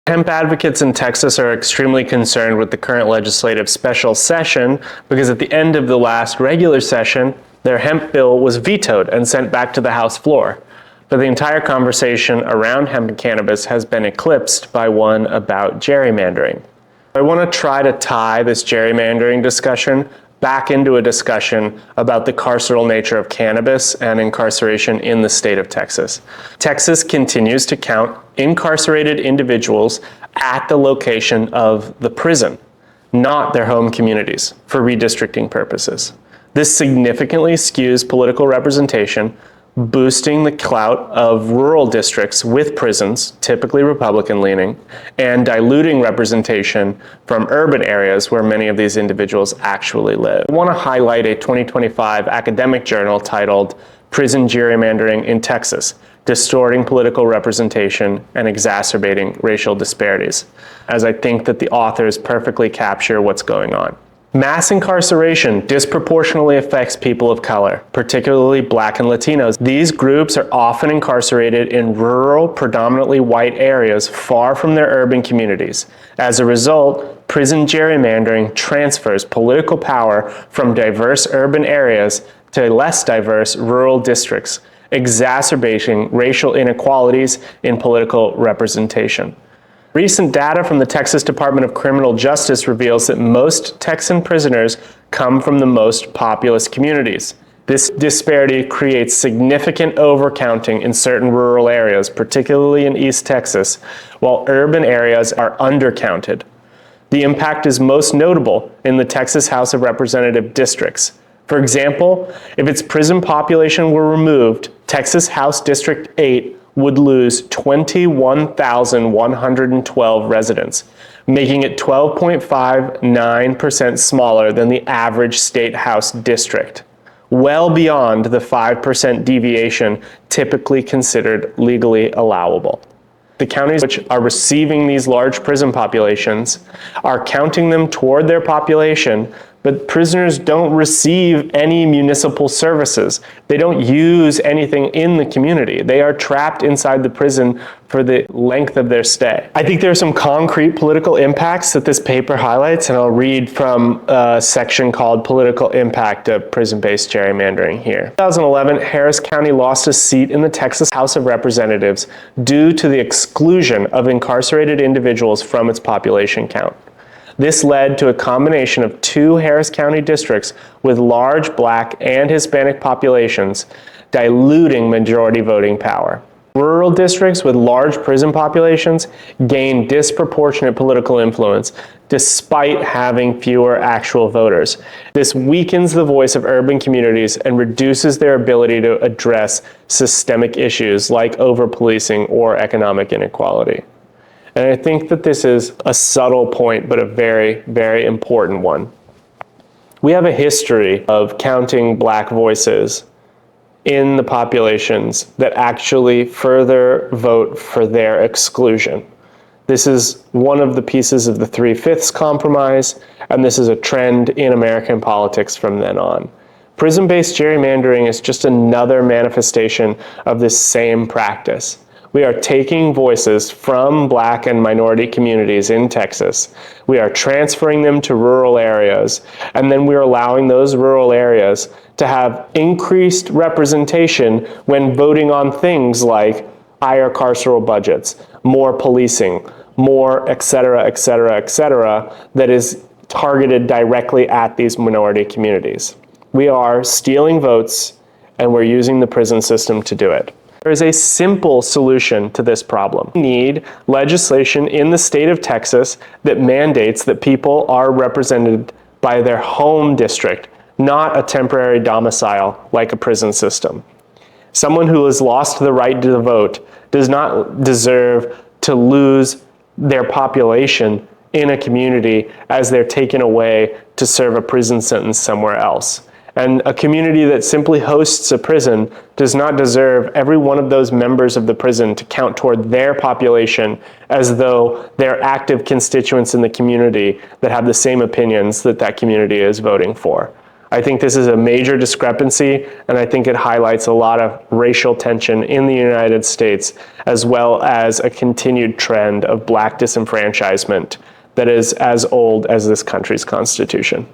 Hemp advocates in Texas are extremely concerned with the current legislative special session because at the end of the last regular session, their hemp bill was vetoed and sent back to the House floor. But the entire conversation around hemp and cannabis has been eclipsed by one about gerrymandering. I want to try to tie this gerrymandering discussion back into a discussion about the carceral nature of cannabis and incarceration in the state of Texas. Texas continues to count incarcerated individuals at the location of the prison, not their home communities, for redistricting purposes. This significantly skews political representation, boosting the clout of rural districts with prisons, typically Republican-leaning, and diluting representation from urban areas where many of these individuals actually live. I want to highlight a 2025 academic journal titled "Prison Gerrymandering in Texas: Distorting Political Representation and Exacerbating Racial Disparities," as I think that the authors perfectly capture what's going on. Mass incarceration disproportionately affects people of color, particularly Black and Latinos. These groups are often incarcerated in rural, predominantly white areas far from their urban communities. As a result, prison gerrymandering transfers political power from diverse urban areas to less diverse rural districts, exacerbating racial inequalities in political representation. Recent data from the Texas Department of Criminal Justice reveals that most Texan prisoners come from the most populous communities. This disparity creates significant overcounting in certain rural areas, particularly in East Texas, while urban areas are undercounted. The impact is most notable in the Texas House of Representatives districts. For example, if its prison population were removed, Texas House District 8 would lose 21,112 residents, making it 12.59% smaller than the average state house district, well beyond the 5% deviation typically considered legally allowable. The counties which are receiving these large prison populations are counting them toward their population, but prisoners don't receive any municipal services. They don't use anything in the community. They are trapped inside the prison for the length of their stay. I think there are some concrete political impacts that this paper highlights, and I'll read from a section called Political Impact of Prison-Based Gerrymandering here. In 2011, Harris County lost a seat in the Texas House of Representatives due to the exclusion of incarcerated individuals from its population count. This led to a combination of two Harris County districts with large Black and Hispanic populations, diluting majority voting power. Rural districts with large prison populations gain disproportionate political influence despite having fewer actual voters. This weakens the voice of urban communities and reduces their ability to address systemic issues like over-policing or economic inequality. And I think that this is a subtle point, but a very, very important one. We have a history of counting Black voices in the populations that actually further vote for their exclusion. This is one of the pieces of the 3/5 compromise, and this is a trend in American politics from then on. Prison-based gerrymandering is just another manifestation of this same practice. We are taking voices from Black and minority communities in Texas. We are transferring them to rural areas, and then we're allowing those rural areas to have increased representation when voting on things like higher carceral budgets, more policing, more et cetera, et cetera, et cetera, that is targeted directly at these minority communities. We are stealing votes, and we're using the prison system to do it. There is a simple solution to this problem. We need legislation in the state of Texas that mandates that people are represented by their home district, not a temporary domicile like a prison system. Someone who has lost the right to vote does not deserve to lose their population in a community as they're taken away to serve a prison sentence somewhere else. And a community that simply hosts a prison does not deserve every one of those members of the prison to count toward their population as though they're active constituents in the community that have the same opinions that that community is voting for. I think this is a major discrepancy, and I think it highlights a lot of racial tension in the United States, as well as a continued trend of Black disenfranchisement that is as old as this country's Constitution.